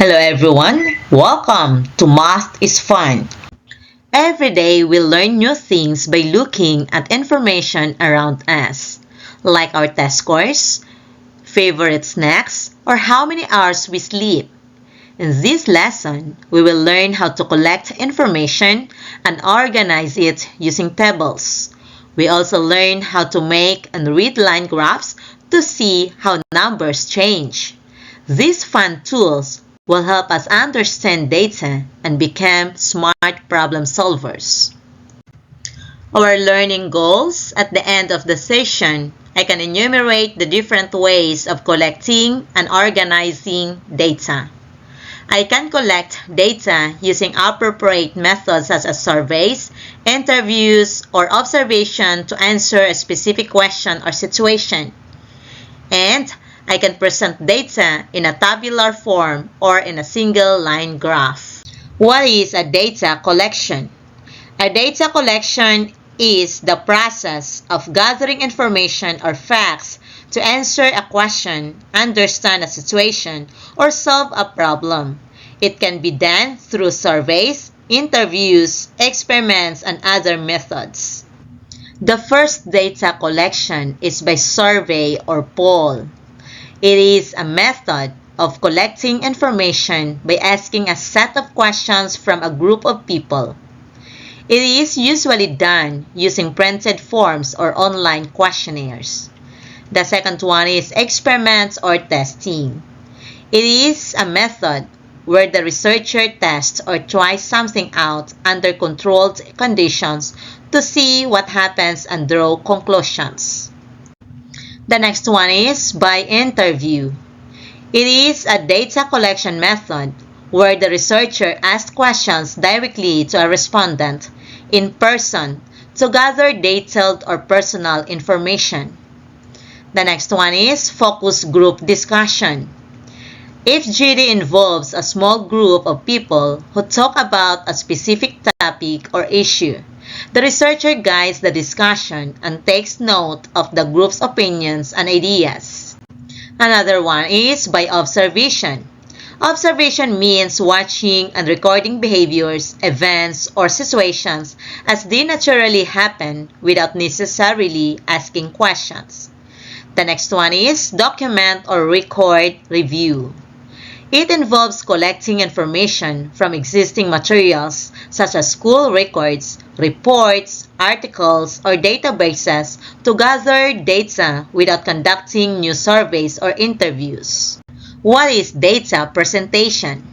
Hello everyone, welcome to Math is Fun. Every day we learn new things by looking at information around us, like our test scores, favorite snacks, or how many hours we sleep. In this lesson, we will learn how to collect information and organize it using tables. We also learn how to make and read line graphs to see how numbers change. These fun tools will help us understand data and become smart problem solvers. Our learning goals at the end of the session, I can enumerate the different ways of collecting and organizing data. I can collect data using appropriate methods such as surveys, interviews, or observation to answer a specific question or situation. And I can present data in a tabular form or in a single line graph. What is a data collection? A data collection is the process of gathering information or facts to answer a question, understand a situation, or solve a problem. It can be done through surveys, interviews, experiments, and other methods. The first data collection is by survey or poll. It is a method of collecting information by asking a set of questions from a group of people. It is usually done using printed forms or online questionnaires. The second one is experiments or testing. It is a method where the researcher tests or tries something out under controlled conditions to see what happens and draw conclusions. The next one is by interview. It is a data collection method where the researcher asks questions directly to a respondent in person to gather detailed or personal information. The next one is focus group discussion. If GD involves a small group of people who talk about a specific topic or issue, the researcher guides the discussion and takes note of the group's opinions and ideas. Another one is by observation. Observation means watching and recording behaviors, events, or situations as they naturally happen without necessarily asking questions. The next one is document or record review. It involves collecting information from existing materials such as school records, reports, articles, or databases to gather data without conducting new surveys or interviews. What is data presentation?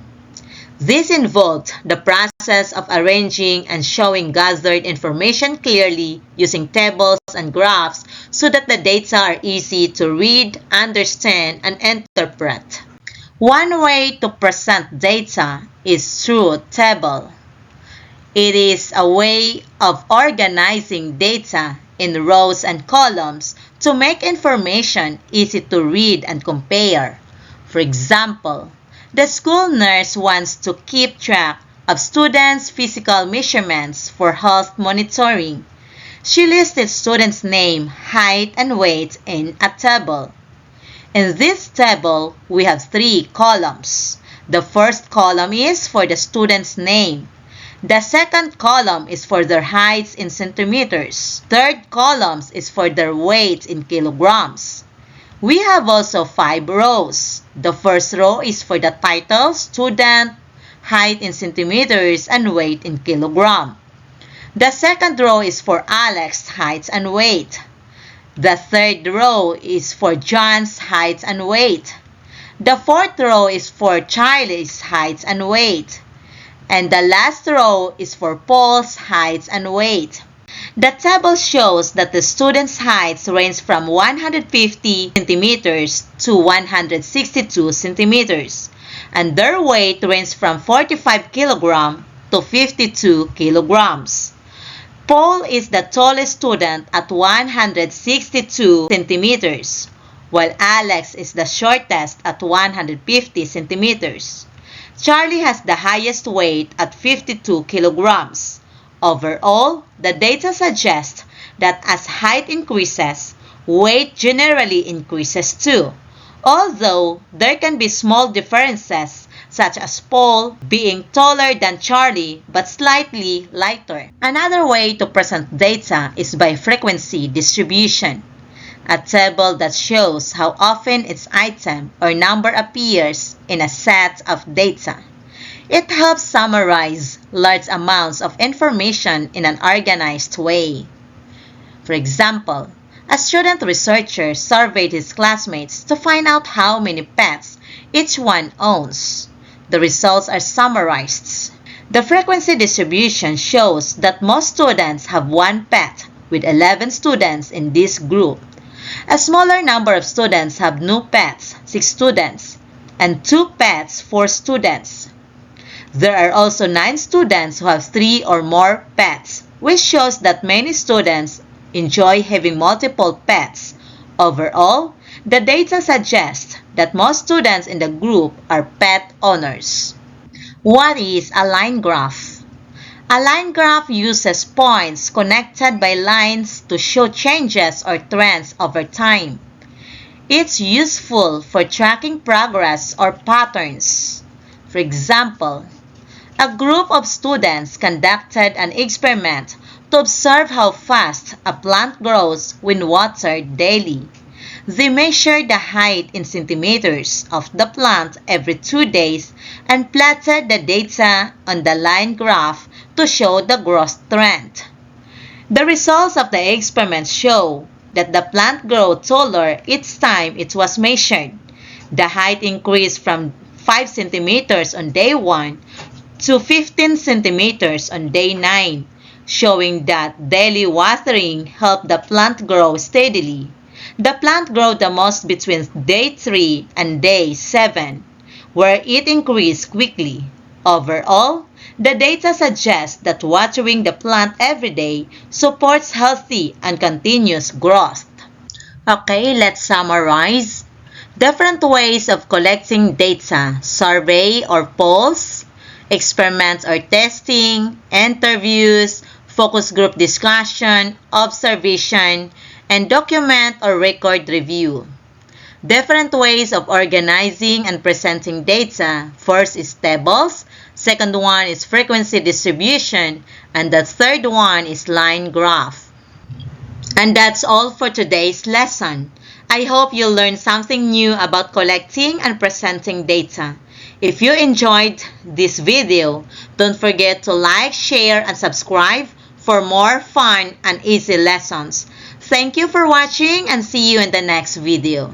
This involved the process of arranging and showing gathered information clearly using tables and graphs so that the data are easy to read, understand, and interpret. One way to present data is through table. It is a way of organizing data in rows and columns to make information easy to read and compare. For example, the school nurse wants to keep track of students' physical measurements for health monitoring. She listed students' name, height, and weight in a table. In this table, we have 3 columns. The first column is for the student's name. The second column is for their heights in centimeters. Third column is for their weight in kilograms. We have also 5 rows. The first row is for the title, student, height in centimeters, and weight in kilogram. The second row is for Alex, height and weight. The third row is for John's height and weight. The fourth row is for Charlie's height and weight. And the last row is for Paul's height and weight. The table shows that the students' heights range from 150 centimeters to 162 centimeters, and their weight ranges from 45 kilograms to 52 kilograms. Paul is the tallest student at 162 centimeters, while Alex is the shortest at 150 centimeters. Charlie has the highest weight at 52 kilograms. Overall, the data suggests that as height increases, weight generally increases too, although there can be small differences such as Paul being taller than Charlie but slightly lighter. Another way to present data is by frequency distribution, a table that shows how often its item or number appears in a set of data. It helps summarize large amounts of information in an organized way. For example, a student researcher surveyed his classmates to find out how many pets each one owns. The results are summarized. The frequency distribution shows that most students have one pet, with 11 students in this group. A smaller number of students have no pets, 6 students, and 2 pets, 4 students. There are also 9 students who have 3 or more pets, which shows that many students enjoy having multiple pets. Overall, the data suggests that most students in the group are pet owners. What is a line graph? A line graph uses points connected by lines to show changes or trends over time. It's useful for tracking progress or patterns. For example, a group of students conducted an experiment to observe how fast a plant grows when watered daily. They measured the height in centimeters of the plant every 2 days and plotted the data on the line graph to show the growth trend. The results of the experiment show that the plant grew taller each time it was measured. The height increased from 5 centimeters on day 1 to 15 centimeters on day 9, showing that daily watering helped the plant grow steadily. The plant grew the most between day 3 and day 7, where it increased quickly. Overall, the data suggests that watering the plant every day supports healthy and continuous growth. Okay, let's summarize. Different ways of collecting data: survey or polls, experiments or testing, interviews, focus group discussion, observation, and document or record review. Different ways of organizing and presenting data. First is tables, second one is frequency distribution, and the third one is line graph. And that's all for today's lesson. I hope you learned something new about collecting and presenting data. If you enjoyed this video, don't forget to like, share, and subscribe for more fun and easy lessons. Thank you for watching and see you in the next video.